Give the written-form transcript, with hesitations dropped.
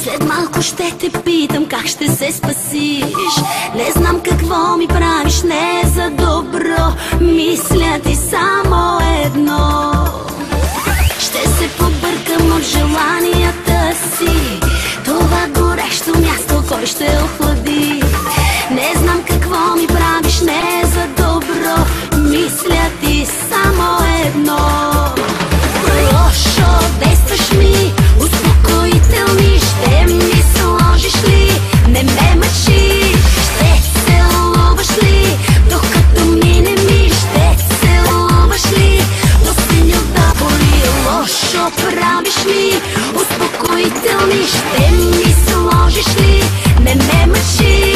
След малко ще те питам как ще се спасиш. Не знам какво ми правиш, не за добро. Мисля ти само едно. Ще се побъркам от желанията си. Това горещо място кой ще охлади? Не знам какво ми правиш, не за добро. Мисля ти само едно. Лошо действаш ми, успокоителни. Ще ми сложиш ли, не ме мъчи. Ще целуваш ли, докато мине ми. Ще целуваш ли, до синьо да боли. Лошо правиш ми, успокоителни. Ще ми сложиш ли, не ме мъчи.